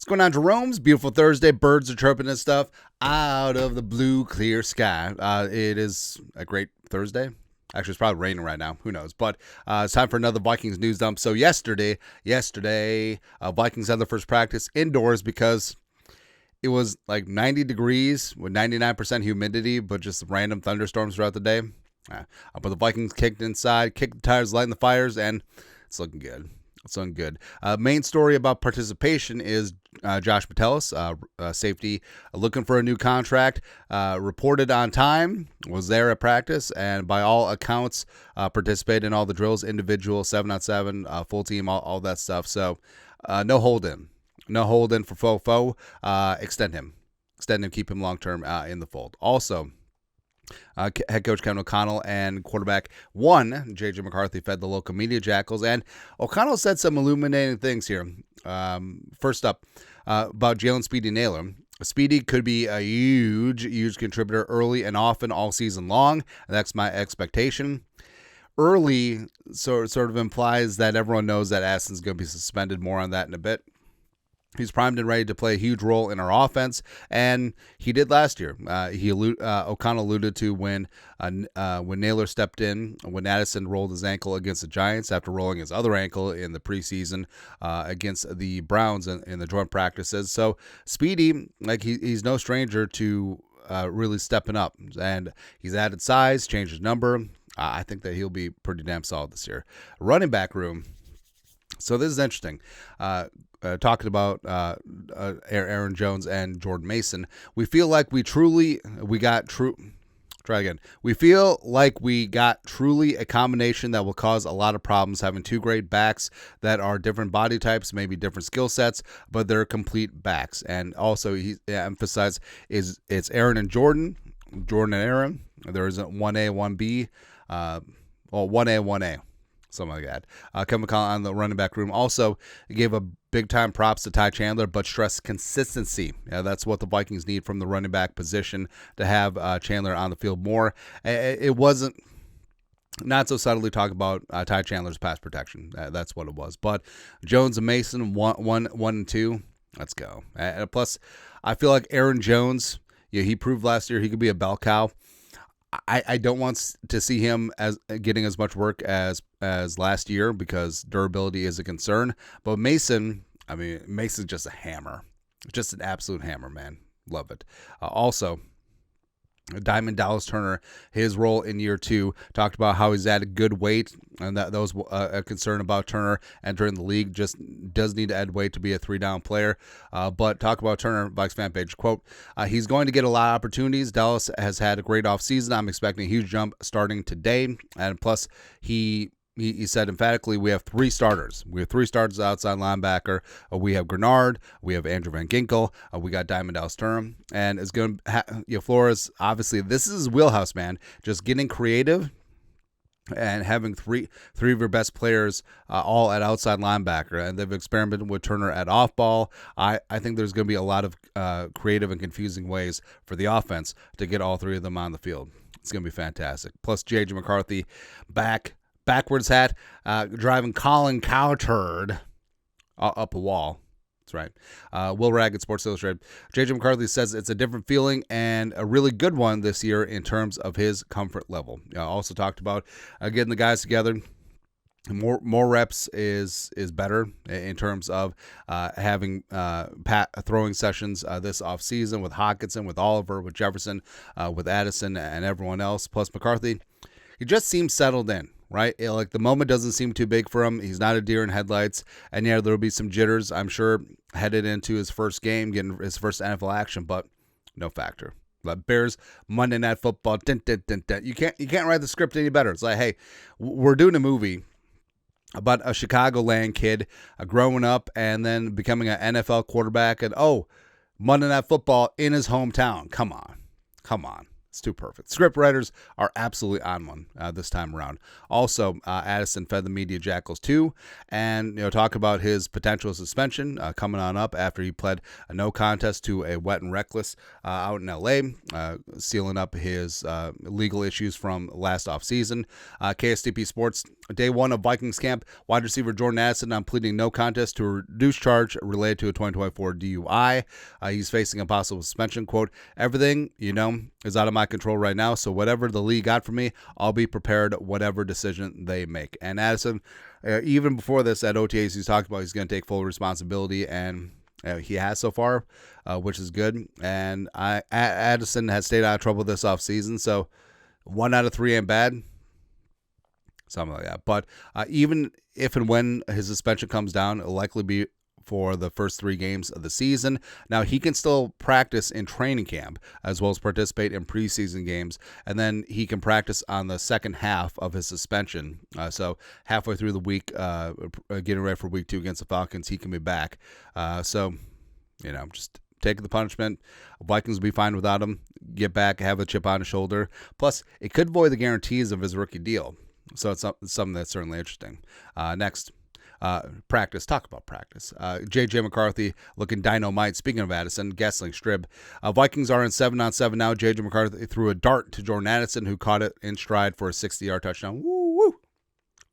What's going on, Jerome's? Beautiful Thursday. Birds are chirping and stuff out of the blue, clear sky. It is a great Thursday. Actually, it's probably raining right now. Who knows? But it's time for another Vikings news dump. So yesterday, Vikings had their first practice indoors because it was like 90 degrees with 99% humidity, but just random thunderstorms throughout the day. But the Vikings kicked inside, kicked the tires, lighting the fires, and it's looking good. It's looking good. Main story about participation is Josh Metellus, safety, looking for a new contract. Reported on time, was there at practice, and by all accounts, participated in all the drills, individual, 7-on-7, full team, all that stuff. So no hold in. No hold in for Fofo. Extend him, keep him long term in the fold. Also, head coach Kevin O'Connell and quarterback one, J.J. McCarthy, fed the local media jackals, and O'Connell said some illuminating things here. First up, about Jalen Speedy Nailor. Speedy could be a huge contributor early and often all season long. That's my expectation. Early sort of implies that everyone knows that Addison's going to be suspended. More on that in a bit. He's primed and ready to play a huge role in our offense, and he did last year. O'Connell alluded to when Nailor stepped in, when Addison rolled his ankle against the Giants after rolling his other ankle in the preseason against the Browns in the joint practices. So Speedy, he's no stranger to really stepping up, and he's added size, changed his number. I think that he'll be pretty damn solid this year. Running back room. So this is interesting. Talking about Aaron Jones and Jordan Mason, we feel like we got truly a combination that will cause a lot of problems, having two great backs that are different body types, maybe different skill sets, but they're complete backs. And also, he emphasized it's Aaron and Jordan and Aaron. There isn't 1A, 1B, 1A, 1A. Something like that. Kevin McConnell on the running back room also gave a big-time props to Ty Chandler, but stressed consistency. That's what the Vikings need from the running back position, to have Chandler on the field more. It wasn't not so subtly talk about Ty Chandler's pass protection. That's what it was. But Jones and Mason, 1 and 2, let's go. Plus, I feel like Aaron Jones, he proved last year he could be a bell cow. I don't want to see him as getting as much work as last year because durability is a concern. But Mason's just a hammer, just an absolute hammer, man. Love it. Also, Diamond Dallas Turner, his role in year 2, talked about how he's added good weight, and that was a concern about Turner entering the league. Just does need to add weight to be a 3-down player. But talk about Turner, Vikes fan page, quote, he's going to get a lot of opportunities. Dallas has had a great offseason. I'm expecting a huge jump starting today. And plus, he said emphatically, we have 3 starters. We have 3 starters outside linebacker. We have Grenard. We have Andrew Van Ginkel. We got Diamond Dallas Turner. And it's going to Flores, obviously, this is his wheelhouse, man. Just getting creative and having three of your best players all at outside linebacker. And they've experimented with Turner at off-ball. I think there's going to be a lot of creative and confusing ways for the offense to get all 3 of them on the field. It's going to be fantastic. Plus, J.J. McCarthy backwards hat, driving Colin Cowherd up a wall. That's right. Will Raggett, Sports Illustrated. J.J. McCarthy says it's a different feeling and a really good one this year in terms of his comfort level. Also talked about getting the guys together. More reps is better in terms of having throwing sessions this offseason with Hockenson, with Oliver, with Jefferson, with Addison, and everyone else. Plus McCarthy, he just seems settled in. Right? Like the moment doesn't seem too big for him. He's not a deer in headlights. And yeah, there'll be some jitters, I'm sure, headed into his first game, getting his first NFL action, but no factor. But Bears, Monday Night Football, dun, dun, dun, dun. You can't write the script any better. It's like, hey, we're doing a movie about a Chicagoland kid growing up and then becoming an NFL quarterback, and Monday Night Football in his hometown. Come on. It's too perfect. Script writers are absolutely on one this time around. Also, Addison fed the media jackals too, and talk about his potential suspension coming on up after he pled a no contest to a wet and reckless out in L.A., sealing up his legal issues from last offseason. KSTP Sports, day one of Vikings camp, wide receiver Jordan Addison on pleading no contest to a reduced charge related to a 2024 DUI. He's facing a possible suspension. Quote, everything, is out of my control right now, so whatever the league got for me, I'll be prepared whatever decision they make. And Addison, even before this at OTAs, he's talked about he's going to take full responsibility, and he has so far, which is good. And Addison has stayed out of trouble this offseason, so 1 out of 3 ain't bad. Something like that. But even if and when his suspension comes down, it'll likely be for the first 3 games of the season. Now, he can still practice in training camp as well as participate in preseason games, and then he can practice on the second half of his suspension. So halfway through the week, getting ready for week 2 against the Falcons, he can be back. So, just take the punishment. Vikings will be fine without him. Get back, have a chip on his shoulder. Plus, it could void the guarantees of his rookie deal. So it's something that's certainly interesting. Next. Practice. Talk about practice. J.J. McCarthy looking dynamite. Speaking of Addison, Gessling Strib. Vikings are in 7-on-7 now. J.J. McCarthy threw a dart to Jordan Addison, who caught it in stride for a 60-yard touchdown. Woo, woo.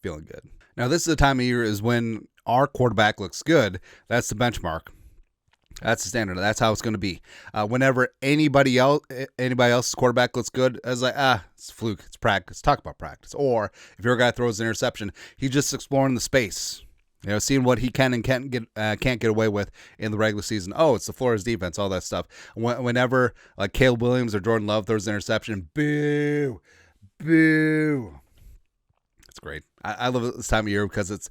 Feeling good. Now, this is the time of year is when our quarterback looks good. That's the benchmark. That's the standard. That's how it's going to be. Whenever anybody else's quarterback looks good, it's like, it's a fluke. It's practice. Talk about practice. Or if your guy throws an interception, he's just exploring the space. Seeing what he can and can't get away with in the regular season. Oh, it's the Flores defense, all that stuff. Whenever like Caleb Williams or Jordan Love throws an interception, boo, boo. It's great. I love it this time of year because it's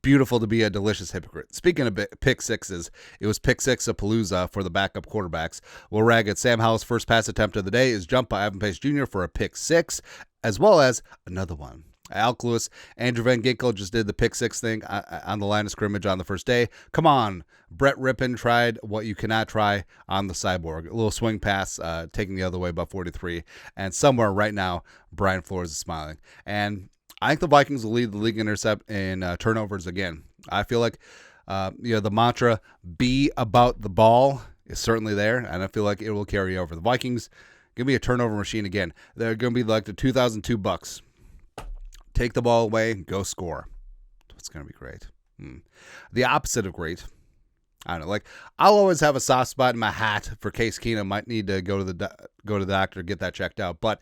beautiful to be a delicious hypocrite. Speaking of pick-6s, it was Pick-6-a-Palooza for the backup quarterbacks. We'll rag at Sam Howell's first pass attempt of the day is jumped by Ivan Pace Jr. for a pick-6, as well as another one. Alec Lewis, Andrew Van Ginkel just did the pick-6 thing on the line of scrimmage on the first day. Come on. Brett Rippon tried what you cannot try on the Cyborg. A little swing pass, taking the other way about 43. And somewhere right now, Brian Flores is smiling. And I think the Vikings will lead the league in turnovers again. I feel like the mantra, be about the ball, is certainly there. And I feel like it will carry over. The Vikings going to be a turnover machine again. They're going to be like the 2002 Bucks. Take the ball away, go score. It's going to be great. The opposite of great. I don't know. Like, I'll always have a soft spot in my hat for Case Keenum. Might need to go to the doctor, get that checked out. But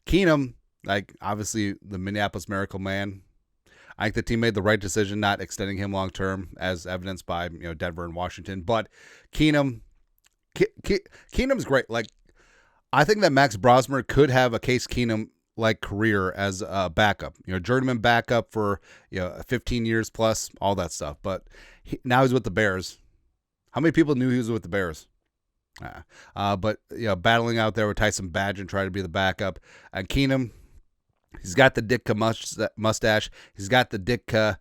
Keenum, like, obviously the Minneapolis Miracle Man. I think the team made the right decision not extending him long term, as evidenced by Denver and Washington. But Keenum's great. Like, I think that Max Brosmer could have a Case Keenum like career as a backup, journeyman backup for 15 years plus, all that stuff. But now he's with the Bears. How many people knew he was with the Bears? But battling out there with Tyson Badgett trying to be the backup. And Keenum, he's got the Ditka mustache. He's got the Ditka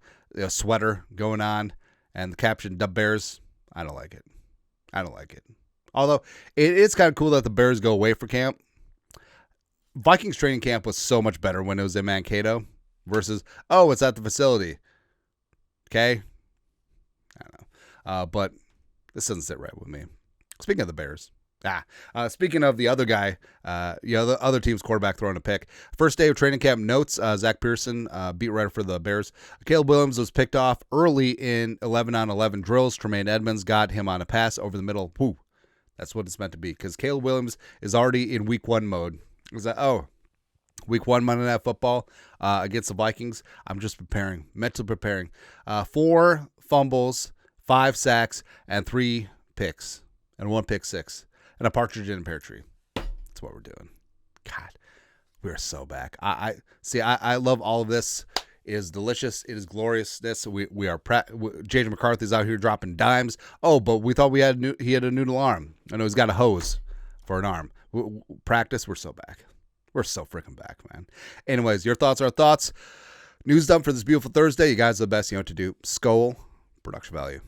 sweater going on, and the caption "Dub Bears." I don't like it. Although it is kind of cool that the Bears go away for camp. Vikings training camp was so much better when it was in Mankato versus, it's at the facility. Okay? I don't know. But this doesn't sit right with me. Speaking of the Bears. Speaking of the other guy, the other team's quarterback throwing a pick. First day of training camp notes, Zach Pearson, beat writer for the Bears. Caleb Williams was picked off early in 11-on-11 drills. Tremaine Edmonds got him on a pass over the middle. Woo. That's what it's meant to be, because Caleb Williams is already in week 1 mode. Is that, week 1 Monday Night Football against the Vikings. I'm just mentally preparing. 4 fumbles, 5 sacks, and 3 picks, and 1 pick-6, and a partridge in a pear tree. That's what we're doing. God, we are so back. I love all of this. It is delicious. It is gloriousness. We are J.J. McCarthy's out here dropping dimes. But we thought he had a noodle arm. I know he's got a hose for an arm. Practice, we're so back. We're so freaking back, man. Anyways, your thoughts are our thoughts. News done for this beautiful Thursday. You guys are the best. You know what to do. Skol, production value.